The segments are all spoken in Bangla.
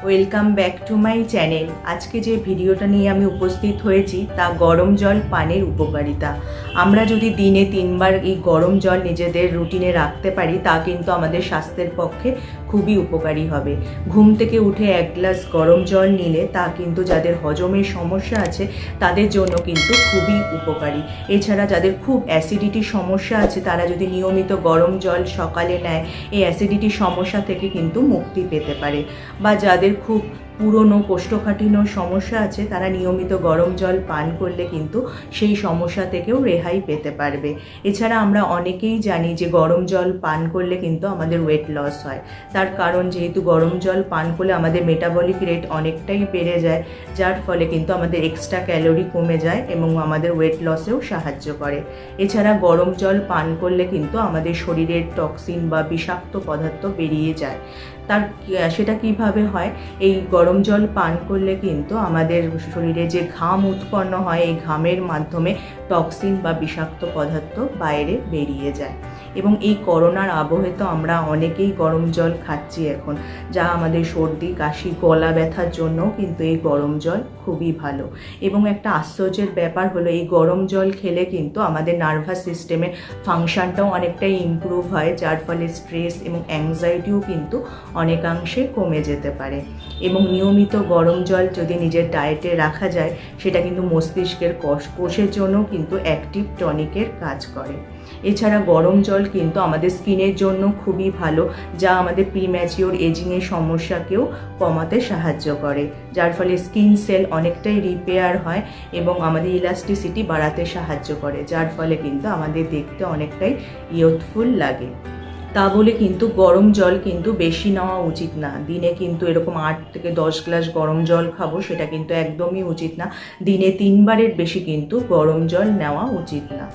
Welcome back to my channel. আজকে যে ভিডিওটা নিয়ে আমি উপস্থিত হয়েছি তা গরম জল পানের উপকারিতা। আমরা যদি দিনে 3বার এই গরম জল নিজেদের রুটিনে রাখতে পারি তা কিন্তু আমাদের স্বাস্থ্যের পক্ষে খুবই উপকারী হবে। ঘুম থেকে উঠে 1 গ্লাস গরম জল নিলে তা কিন্তু যাদের হজমের সমস্যা আছে তাদের জন্য কিন্তু খুবই উপকারী। এছাড়া যাদের খুব অ্যাসিডিটির সমস্যা আছে তারা যদি নিয়মিত গরম জল সকালে নেয় এই অ্যাসিডিটির সমস্যা থেকে কিন্তু মুক্তি পেতে পারে। বা যাদের খুব পুরনো কোষ্ঠকাঠিন্য সমস্যা আছে তারা নিয়মিত গরম জল পান করলে কিন্তু সেই সমস্যা থেকেও রেহাই পেতে পারবে। এছাড়া আমরা অনেকেই জানি যে গরম জল পান করলে কিন্তু আমাদের ওয়েট লস হয়। তার কারণ যেহেতু গরম জল পান করলে আমাদের মেটাবলিক রেট অনেকটাই বেড়ে যায়, যার ফলে কিন্তু আমাদের এক্সট্রা ক্যালোরি কমে যায় এবং আমাদের ওয়েট লসেও সাহায্য করে। এছাড়া গরম জল পান করলে কিন্তু আমাদের শরীরের টক্সিন বা বিষাক্ত পদার্থ বেরিয়ে যায়। সেটা কিভাবে হয়? এই গরম জল পান করলে কিন্তু আমাদের শরীরে যে ঘাম উৎপন্ন হয় এই ঘামের মাধ্যমে টক্সিন বা বিষাক্ত পদার্থ বাইরে বেরিয়ে যায়। এবং এই করোনার আবহে তো আমরা অনেকেই গরম জল খাচ্ছি এখন, যা আমাদের সর্দি কাশি গলা ব্যথার জন্যও কিন্তু এই গরম জল খুবই ভালো। এবং একটা আশ্চর্যের ব্যাপার হলো এই গরম জল খেলে কিন্তু আমাদের নার্ভাস সিস্টেমের ফাংশনটাও অনেকটাই ইমপ্রুভ হয়, যার ফলে স্ট্রেস এবং অ্যাংজাইটিও কিন্তু অনেকাংশে কমে যেতে পারে। এবং নিয়মিত গরম জল যদি নিজের ডায়েটে রাখা যায় সেটা কিন্তু মস্তিষ্কের কোষের জন্য কিন্তু অ্যাক্টিভ টনিকের কাজ করে। এছাড়া গরম জল কিন্তু আমাদের স্কিনের জন্য খুবই ভালো, যা আমাদের প্রিম্যাচিওর এজিংয়ের সমস্যাকেও কমাতে সাহায্য করে, যার ফলে স্কিন সেল অনেকটাই রিপেয়ার হয় এবং আমাদের ইলাস্টিসিটি বাড়াতে সাহায্য করে, যার ফলে কিন্তু আমাদের দেখতে অনেকটাই ইয়ুথফুল লাগে। তা বলে কিন্তু গরম জল কিন্তু বেশি নেওয়া উচিত না। দিনে কিন্তু এরকম 8 থেকে 10 গ্লাস গরম জল খাবো সেটা কিন্তু একদমই উচিত না। দিনে 3বারের বেশি কিন্তু গরম জল নেওয়া উচিত না।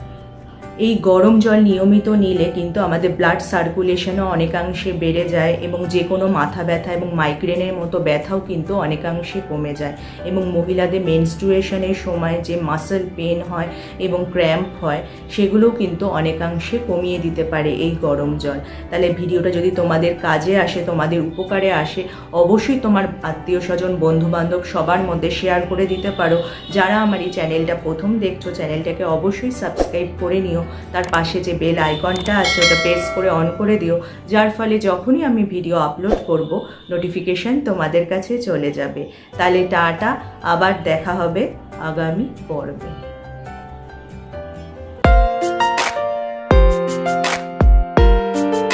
এই গরম জল নিয়মিত নিলে কিন্তু আমাদের ব্লাড সার্কুলেশনও অনেকাংশে বেড়ে যায় এবং যে কোনো মাথা ব্যথা এবং মাইগ্রেনের মতো ব্যথাও কিন্তু অনেকাংশে কমে যায়। এবং মহিলাদের মেনস্ট্রুয়েশনের সময় যে মাসল পেন হয় এবং ক্র্যাম্প হয় সেগুলোও কিন্তু অনেকাংশে কমিয়ে দিতে পারে এই গরম জল। তাহলে ভিডিওটা যদি তোমাদের কাজে আসে, তোমাদের উপকারে আসে, অবশ্যই তোমার আত্মীয় স্বজন বন্ধুবান্ধব সবার মধ্যে শেয়ার করে দিতে পারো। যারা আমার এই চ্যানেলটা প্রথম দেখছো চ্যানেলটাকে অবশ্যই সাবস্ক্রাইব করে নিও। তার পাশে যে বেল আইকনটা আছে ওটা প্রেস করে অন করে দিও, যার ফলে যখনই আমি ভিডিও আপলোড করব নোটিফিকেশন তোমাদের কাছে চলে যাবে। তাহলে টাটা, আবার দেখা হবে আগামী পর্বে।